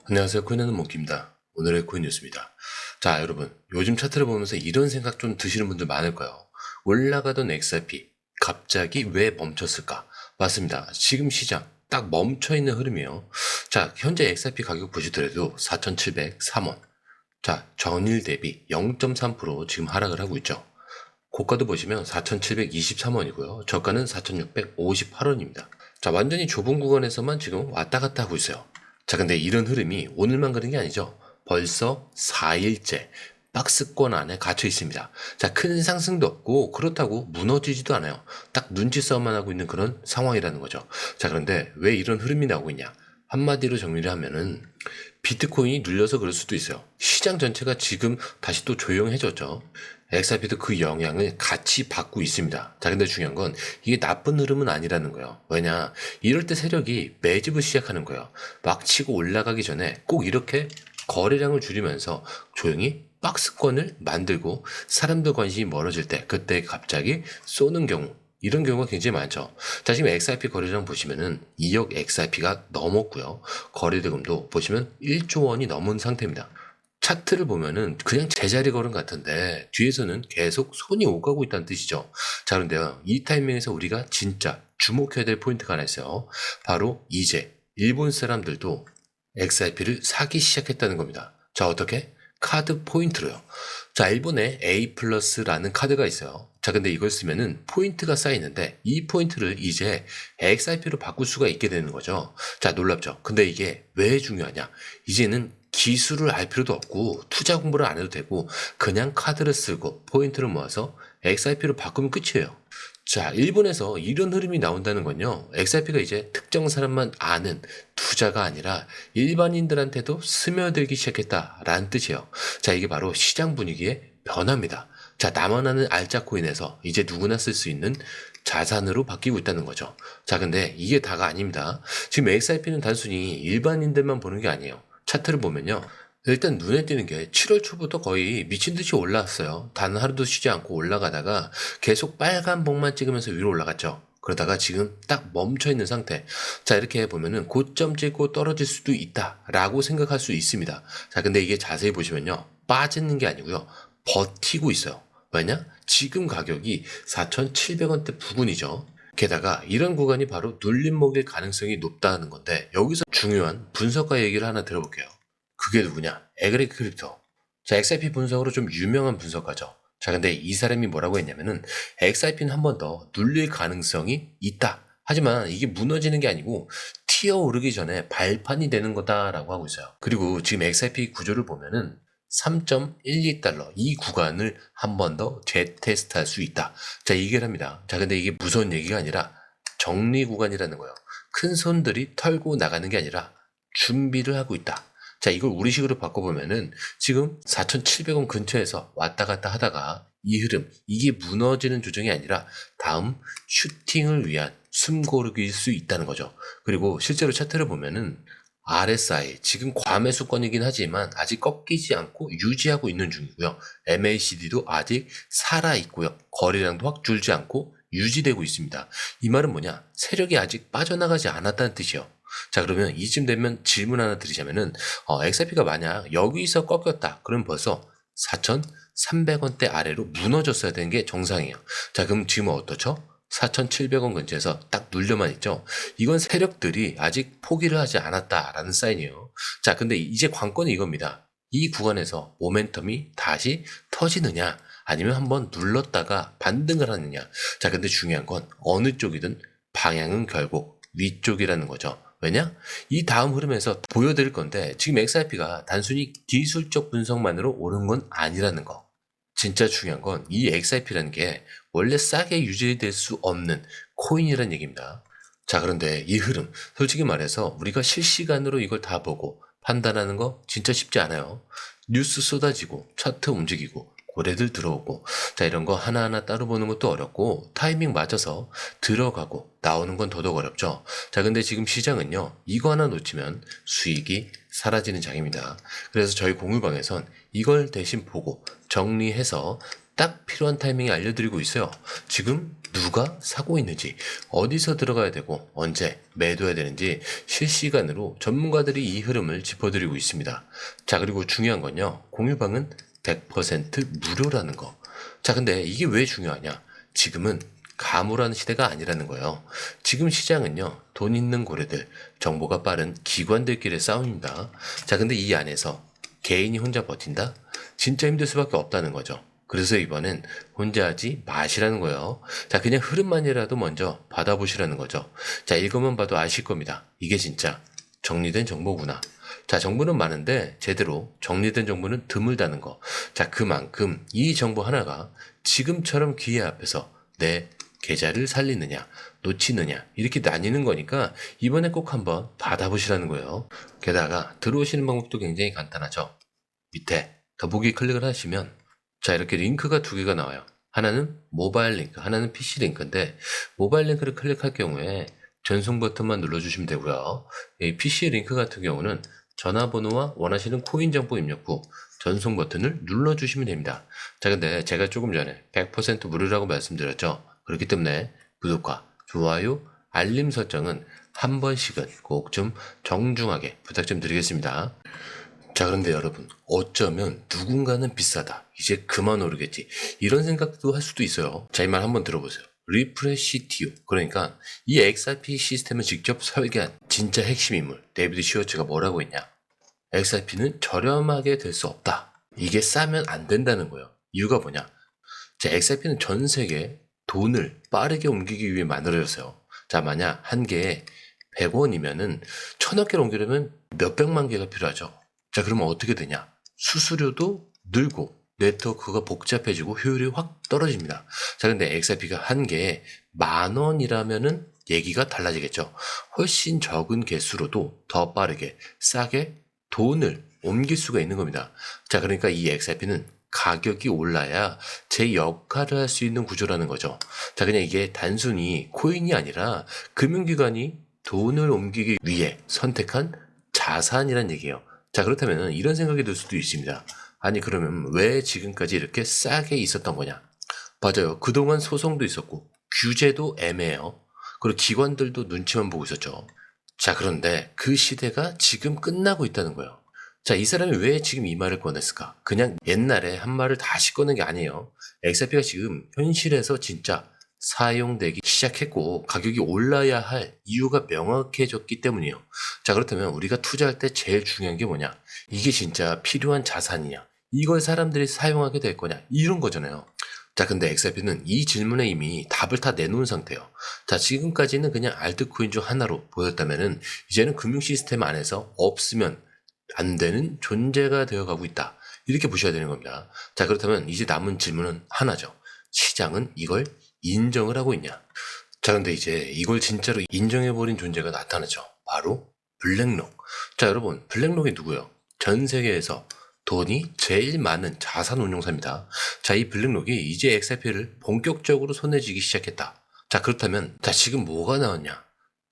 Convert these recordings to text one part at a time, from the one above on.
안녕하세요. 코인하는 몽키입니다. 오늘의 코인 뉴스입니다. 자, 여러분, 요즘 차트를 보면서 이런 생각 좀 드시는 분들 많을 거예요. 올라가던 XRP 갑자기 왜 멈췄을까? 맞습니다. 지금 시장 딱 멈춰있는 흐름이에요. 자, 현재 XRP 가격 보시더라도 4,703원. 자, 전일 대비 0.3% 지금 하락을 하고 있죠. 고가도 보시면 4,723원이고요. 저가는 4,658원입니다. 자, 완전히 좁은 구간에서만 지금 왔다 갔다 하고 있어요. 자, 근데 이런 흐름이 오늘만 그런 게 아니죠. 벌써 4일째 박스권 안에 갇혀 있습니다. 자, 큰 상승도 없고 그렇다고 무너지지도 않아요. 딱 눈치 싸움만 하고 있는 그런 상황이라는 거죠. 자, 그런데 왜 이런 흐름이 나오고 있냐? 한마디로 정리를 하면은 비트코인이 눌려서 그럴 수도 있어요. 시장 전체가 지금 다시 또 조용해졌죠. XRP도 그 영향을 같이 받고 있습니다. 자, 근데 중요한 건 이게 나쁜 흐름은 아니라는 거예요. 왜냐? 이럴 때 세력이 매집을 시작하는 거예요. 막 치고 올라가기 전에 꼭 이렇게 거래량을 줄이면서 조용히 박스권을 만들고 사람들 관심이 멀어질 때 그때 갑자기 쏘는 경우, 이런 경우가 굉장히 많죠. 자, 지금 XRP 거래량 보시면은 2억 XRP가 넘었고요. 거래대금도 보시면 1조 원이 넘은 상태입니다. 차트를 보면은 그냥 제자리 걸음 같은데 뒤에서는 계속 손이 오가고 있다는 뜻이죠. 자, 그런데요, 이 타이밍에서 우리가 진짜 주목해야 될 포인트가 하나 있어요. 바로 이제 일본 사람들도 XRP를 사기 시작했다는 겁니다. 자, 어떻게? 카드 포인트로요. 자, 일본에 A 플러스라는 카드가 있어요. 자, 근데 이걸 쓰면은 포인트가 쌓이는데 이 포인트를 이제 XRP로 바꿀 수가 있게 되는 거죠. 자, 놀랍죠? 근데 이게 왜 중요하냐? 이제는 기술을 알 필요도 없고 투자 공부를 안 해도 되고 그냥 카드를 쓰고 포인트를 모아서 XRP로 바꾸면 끝이에요. 자, 일본에서 이런 흐름이 나온다는 건요, XRP가 이제 특정 사람만 아는 투자가 아니라 일반인들한테도 스며들기 시작했다라는 뜻이에요. 자, 이게 바로 시장 분위기의 변화입니다. 자, 나만 아는 알짜 코인에서 이제 누구나 쓸 수 있는 자산으로 바뀌고 있다는 거죠. 자, 근데 이게 다가 아닙니다. 지금 XRP는 단순히 일반인들만 보는 게 아니에요. 차트를 보면요, 일단 눈에 띄는 게 7월 초부터 거의 미친 듯이 올라왔어요. 단 하루도 쉬지 않고 올라가다가 계속 빨간 봉만 찍으면서 위로 올라갔죠. 그러다가 지금 딱 멈춰 있는 상태. 자, 이렇게 보면은 고점 찍고 떨어질 수도 있다라고 생각할 수 있습니다. 자, 근데 이게 자세히 보시면요, 빠지는 게 아니고요, 버티고 있어요. 왜냐? 지금 가격이 4,700원대 부근이죠. 게다가 이런 구간이 바로 눌림목일 가능성이 높다는 건데, 여기서 중요한 분석가 얘기를 하나 들어볼게요. 그게 누구냐? 에그리 크립토. 자, XRP 분석으로 좀 유명한 분석가죠. 자, 근데 이 사람이 뭐라고 했냐면은 XRP는 한 번 더 눌릴 가능성이 있다. 하지만 이게 무너지는 게 아니고 튀어 오르기 전에 발판이 되는 거다라고 하고 있어요. 그리고 지금 XRP 구조를 보면은 3.12달러 이 구간을 한 번 더 재테스트할 수 있다. 자, 얘기를 합니다. 자, 근데 이게 무서운 얘기가 아니라 정리 구간이라는 거예요. 큰 손들이 털고 나가는 게 아니라 준비를 하고 있다. 자, 이걸 우리식으로 바꿔보면은 지금 4,700원 근처에서 왔다 갔다 하다가 이 흐름, 이게 무너지는 조정이 아니라 다음 슈팅을 위한 숨고르기일 수 있다는 거죠. 그리고 실제로 차트를 보면은 RSI, 지금 과매수권이긴 하지만 아직 꺾이지 않고 유지하고 있는 중이고요. MACD도 아직 살아있고요. 거래량도 확 줄지 않고 유지되고 있습니다. 이 말은 뭐냐? 세력이 아직 빠져나가지 않았다는 뜻이요. 자, 그러면 이쯤 되면 질문 하나 드리자면은, XRP가 만약 여기서 꺾였다. 그럼 벌써 4,300원대 아래로 무너졌어야 되는 게 정상이에요. 자, 그럼 지금은 어떻죠? 4,700원 근처에서 딱 눌려만 있죠. 이건 세력들이 아직 포기를 하지 않았다라는 사인이에요. 자, 근데 이제 관건은 이겁니다. 이 구간에서 모멘텀이 다시 터지느냐, 아니면 한번 눌렀다가 반등을 하느냐. 자, 근데 중요한 건 어느 쪽이든 방향은 결국 위쪽이라는 거죠. 왜냐? 이 다음 흐름에서 보여드릴 건데, 지금 XRP가 단순히 기술적 분석만으로 오른 건 아니라는 거. 진짜 중요한 건 이 XRP라는 게 원래 싸게 유지될 수 없는 코인이라는 얘기입니다. 자, 그런데 이 흐름, 솔직히 말해서 우리가 실시간으로 이걸 다 보고 판단하는 거 진짜 쉽지 않아요. 뉴스 쏟아지고 차트 움직이고 고래들 들어오고, 자, 이런 거 하나하나 따로 보는 것도 어렵고 타이밍 맞아서 들어가고 나오는 건 더더욱 어렵죠. 자, 근데 지금 시장은요, 이거 하나 놓치면 수익이 사라지는 장입니다. 그래서 저희 공유방에선 이걸 대신 보고 정리해서 딱 필요한 타이밍에 알려드리고 있어요. 지금 누가 사고 있는지, 어디서 들어가야 되고 언제 매도해야 되는지 실시간으로 전문가들이 이 흐름을 짚어드리고 있습니다. 자, 그리고 중요한 건요, 공유방은 100% 무료라는 거. 자, 근데 이게 왜 중요하냐? 지금은 가물한 시대가 아니라는 거예요. 지금 시장은요, 돈 있는 고래들, 정보가 빠른 기관들끼리의 싸움입니다. 자, 근데 이 안에서 개인이 혼자 버틴다? 진짜 힘들 수밖에 없다는 거죠. 그래서 이번엔 혼자 하지 마시라는 거예요. 자, 그냥 흐름만이라도 먼저 받아보시라는 거죠. 자, 읽으면 봐도 아실 겁니다. 이게 진짜 정리된 정보구나. 자, 정보는 많은데 제대로 정리된 정보는 드물다는 거. 자, 그만큼 이 정보 하나가 지금처럼 기회 앞에서 내 계좌를 살리느냐, 놓치느냐, 이렇게 나뉘는 거니까 이번에 꼭 한번 받아보시라는 거예요. 게다가 들어오시는 방법도 굉장히 간단하죠. 밑에 더보기 클릭을 하시면 자, 이렇게 링크가 두 개가 나와요. 하나는 모바일 링크, 하나는 PC 링크인데 모바일 링크를 클릭할 경우에 전송 버튼만 눌러주시면 되고요. 이 PC 링크 같은 경우는 전화번호와 원하시는 코인 정보 입력 후 전송 버튼을 눌러주시면 됩니다. 자, 근데 제가 조금 전에 100% 무료라고 말씀드렸죠. 그렇기 때문에 구독과 좋아요, 알림 설정은 한 번씩은 꼭 좀 정중하게 부탁 좀 드리겠습니다. 자, 그런데 여러분, 어쩌면 누군가는 비싸다, 이제 그만 오르겠지, 이런 생각도 할 수도 있어요. 자, 이 말 한번 들어보세요. 리프레시 CTO, 그러니까 이 XRP 시스템을 직접 설계한 진짜 핵심 인물 데이비드 시워츠가 뭐라고 했냐. XRP는 저렴하게 될 수 없다, 이게 싸면 안 된다는 거예요. 이유가 뭐냐. 자, XRP는 전 세계에 돈을 빠르게 옮기기 위해 만들어졌어요. 자, 만약 한 개에 100원이면은 1000억 개를 옮기려면 몇백만 개가 필요하죠. 자, 그러면 어떻게 되냐? 수수료도 늘고 네트워크가 복잡해지고 효율이 확 떨어집니다. 자, 근데 XRP가 한 개에 10,000원이라면은 얘기가 달라지겠죠. 훨씬 적은 개수로도 더 빠르게 싸게 돈을 옮길 수가 있는 겁니다. 자, 그러니까 이 XRP는 가격이 올라야 제 역할을 할 수 있는 구조라는 거죠. 자, 그냥 이게 단순히 코인이 아니라 금융기관이 돈을 옮기기 위해 선택한 자산이란 얘기예요. 자, 그렇다면 이런 생각이 들 수도 있습니다. 아니, 그러면 왜 지금까지 이렇게 싸게 있었던 거냐? 맞아요. 그동안 소송도 있었고 규제도 애매해요. 그리고 기관들도 눈치만 보고 있었죠. 자, 그런데 그 시대가 지금 끝나고 있다는 거예요. 자, 이 사람이 왜 지금 이 말을 꺼냈을까? 그냥 옛날에 한 말을 다시 꺼낸 게 아니에요. XRP가 지금 현실에서 진짜 사용되기 시작했고 가격이 올라야 할 이유가 명확해졌기 때문이에요. 자, 그렇다면 우리가 투자할 때 제일 중요한 게 뭐냐? 이게 진짜 필요한 자산이냐? 이걸 사람들이 사용하게 될 거냐? 이런 거잖아요. 자, 근데 XRP는 이 질문에 이미 답을 다 내놓은 상태예요. 자, 지금까지는 그냥 알트코인 중 하나로 보였다면은 이제는 금융 시스템 안에서 없으면 안 되는 존재가 되어가고 있다, 이렇게 보셔야 되는 겁니다. 자, 그렇다면 이제 남은 질문은 하나죠. 시장은 이걸 인정을 하고 있냐? 자, 근데 이제 이걸 진짜로 인정해버린 존재가 나타나죠. 바로 블랙록. 자, 여러분, 블랙록이 누구예요? 전 세계에서 돈이 제일 많은 자산 운용사입니다. 자, 이 블랙록이 이제 XRP를 본격적으로 손에 쥐기 시작했다. 자, 그렇다면 자, 지금 뭐가 나왔냐?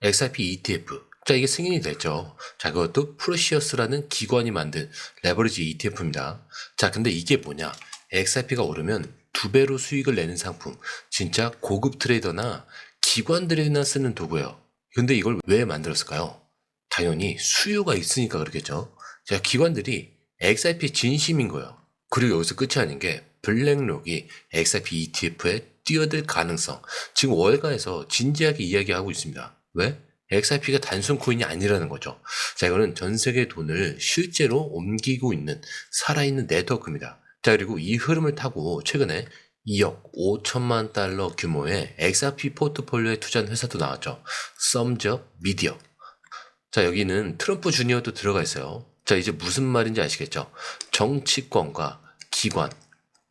XRP ETF. 자, 이게 승인이 됐죠. 자, 그것도 프로시어스라는 기관이 만든 레버리지 ETF입니다. 자, 근데 이게 뭐냐? XRP가 오르면 2배로 수익을 내는 상품. 진짜 고급 트레이더나 기관들이나 쓰는 도구예요. 근데 이걸 왜 만들었을까요? 당연히 수요가 있으니까 그렇겠죠. 자, 기관들이 XRP 진심인 거예요. 그리고 여기서 끝이 아닌 게 블랙록이 XRP ETF에 뛰어들 가능성. 지금 월가에서 진지하게 이야기하고 있습니다. 왜? XRP가 단순 코인이 아니라는 거죠. 자, 이거는 전 세계 돈을 실제로 옮기고 있는 살아있는 네트워크입니다. 자, 그리고 이 흐름을 타고 최근에 2억 5천만 달러 규모의 XRP 포트폴리오에 투자한 회사도 나왔죠. 썸즈업 미디어. 자, 여기는 트럼프 주니어도 들어가 있어요. 자, 이제 무슨 말인지 아시겠죠? 정치권과 기관,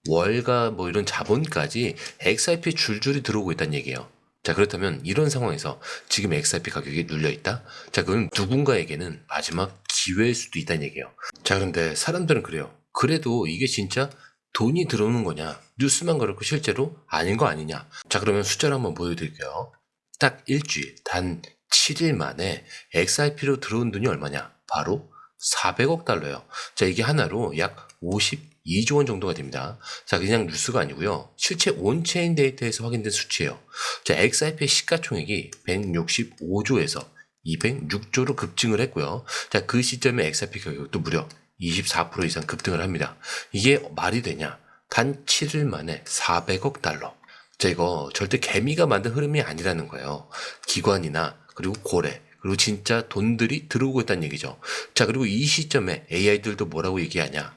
월가 뭐 이런 자본까지 XRP 줄줄이 들어오고 있다는 얘기예요. 자, 그렇다면 이런 상황에서 지금 XRP 가격이 눌려있다? 자, 그건 누군가에게는 마지막 기회일 수도 있다는 얘기예요. 자, 그런데 사람들은 그래요. 그래도 이게 진짜 돈이 들어오는 거냐? 뉴스만 그렇고 실제로 아닌 거 아니냐? 자, 그러면 숫자를 한번 보여드릴게요. 딱 일주일, 단 7일 만에 XRP로 들어온 돈이 얼마냐? 바로 400억 달러예요. 자, 이게 하나로 약 2조 원 정도가 됩니다. 자, 그냥 뉴스가 아니고요. 실제 온체인 데이터에서 확인된 수치예요. 자, XRP의 시가총액이 165조에서 206조로 급증을 했고요. 자, 그 시점에 XRP 가격도 무려 24% 이상 급등을 합니다. 이게 말이 되냐? 단 7일 만에 400억 달러. 자, 이거 절대 개미가 만든 흐름이 아니라는 거예요. 기관이나 그리고 고래 그리고 진짜 돈들이 들어오고 있다는 얘기죠. 자, 그리고 이 시점에 AI들도 뭐라고 얘기하냐?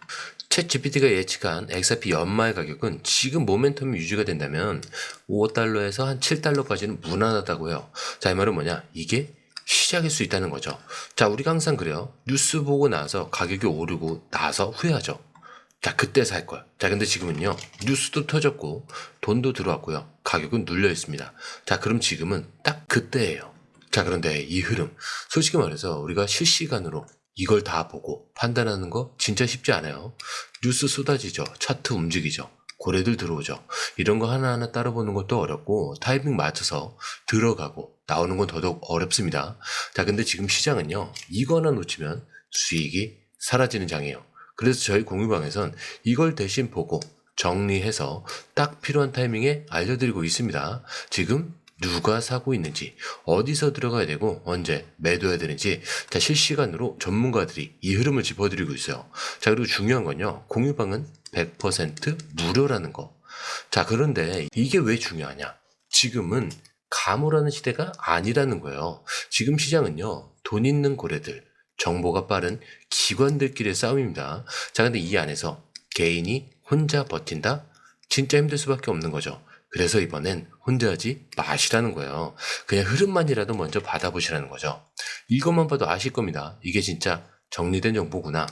챗 GPT가 예측한 XRP 연말 가격은 지금 모멘텀이 유지가 된다면 5달러에서 한 7달러까지는 무난하다고요. 자, 이 말은 뭐냐? 이게 시작일 수 있다는 거죠. 자, 우리가 항상 그래요. 뉴스 보고 나서 가격이 오르고 나서 후회하죠. 자, 그때 살 걸. 자, 근데 지금은요. 뉴스도 터졌고 돈도 들어왔고요. 가격은 눌려 있습니다. 자, 그럼 지금은 딱 그때예요. 자, 그런데 이 흐름, 솔직히 말해서 우리가 실시간으로 이걸 다 보고 판단하는 거 진짜 쉽지 않아요. 뉴스 쏟아지죠. 차트 움직이죠. 고래들 들어오죠. 이런 거 하나하나 따라보는 것도 어렵고 타이밍 맞춰서 들어가고 나오는 건 더더욱 어렵습니다. 자, 근데 지금 시장은요. 이거 하나 놓치면 수익이 사라지는 장이에요. 그래서 저희 공유방에선 이걸 대신 보고 정리해서 딱 필요한 타이밍에 알려드리고 있습니다. 지금 누가 사고 있는지, 어디서 들어가야 되고 언제 매도해야 되는지 자, 실시간으로 전문가들이 이 흐름을 짚어드리고 있어요. 자, 그리고 중요한 건요. 공유방은 100% 무료라는 거. 자, 그런데 이게 왜 중요하냐? 지금은 가물하는 시대가 아니라는 거예요. 지금 시장은요. 돈 있는 고래들, 정보가 빠른 기관들끼리의 싸움입니다. 자, 근데 이 안에서 개인이 혼자 버틴다? 진짜 힘들 수밖에 없는 거죠. 그래서 이번엔 혼자 하지 마시라는 거예요. 그냥 흐름만이라도 먼저 받아보시라는 거죠. 이것만 봐도 아실 겁니다. 이게 진짜 정리된 정보구나.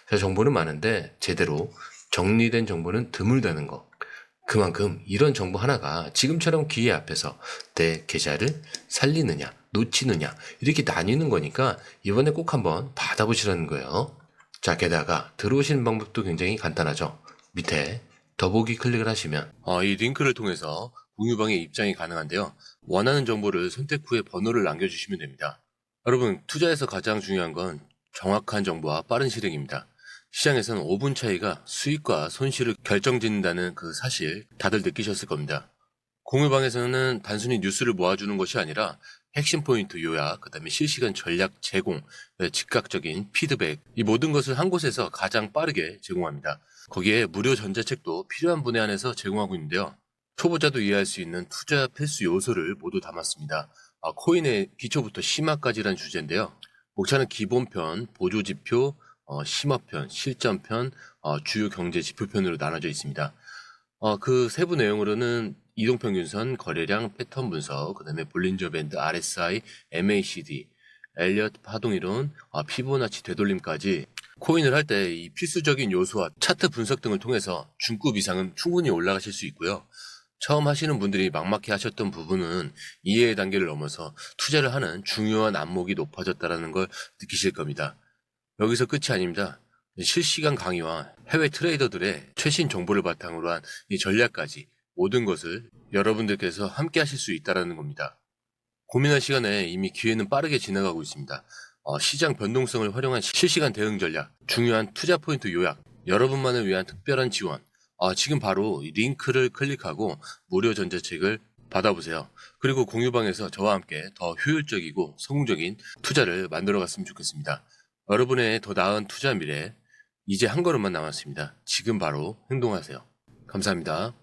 자, 정보는 많은데 제대로 정리된 정보는 드물다는 거. 그만큼 이런 정보 하나가 지금처럼 기회 앞에서 내 계좌를 살리느냐 놓치느냐 이렇게 나뉘는 거니까 이번에 꼭 한번 받아보시라는 거예요. 자, 게다가 들어오시는 방법도 굉장히 간단하죠. 밑에 더보기 클릭을 하시면 이 링크를 통해서 공유방에 입장이 가능한데요. 원하는 정보를 선택 후에 번호를 남겨주시면 됩니다. 여러분, 투자에서 가장 중요한 건 정확한 정보와 빠른 실행입니다. 시장에서는 5분 차이가 수익과 손실을 결정짓는다는 그 사실 다들 느끼셨을 겁니다. 공유방에서는 단순히 뉴스를 모아주는 것이 아니라 핵심 포인트 요약, 그 다음에 실시간 전략 제공, 즉각적인 피드백, 이 모든 것을 한 곳에서 가장 빠르게 제공합니다. 거기에 무료 전자책도 필요한 분에 한해서 제공하고 있는데요. 초보자도 이해할 수 있는 투자 필수 요소를 모두 담았습니다. 코인의 기초부터 심화까지란 주제인데요. 목차는 기본편, 보조지표, 심화편, 실전편, 주요 경제 지표편으로 나눠져 있습니다. 그 세부 내용으로는 이동평균선, 거래량, 패턴 분석, 그 다음에 볼린저 밴드, RSI, MACD, 엘리엇 파동이론, 피보나치 되돌림까지 코인을 할 때 이 필수적인 요소와 차트 분석 등을 통해서 중급 이상은 충분히 올라가실 수 있고요. 처음 하시는 분들이 막막해 하셨던 부분은 이해의 단계를 넘어서 투자를 하는 중요한 안목이 높아졌다는 걸 느끼실 겁니다. 여기서 끝이 아닙니다. 실시간 강의와 해외 트레이더들의 최신 정보를 바탕으로 한 이 전략까지 모든 것을 여러분들께서 함께 하실 수 있다는 겁니다. 고민할 시간에 이미 기회는 빠르게 지나가고 있습니다. 시장 변동성을 활용한 실시간 대응 전략, 중요한 투자 포인트 요약, 여러분만을 위한 특별한 지원. 지금 바로 이 링크를 클릭하고 무료 전자책을 받아보세요. 그리고 공유방에서 저와 함께 더 효율적이고 성공적인 투자를 만들어 갔으면 좋겠습니다. 여러분의 더 나은 투자 미래, 이제 한 걸음만 남았습니다. 지금 바로 행동하세요. 감사합니다.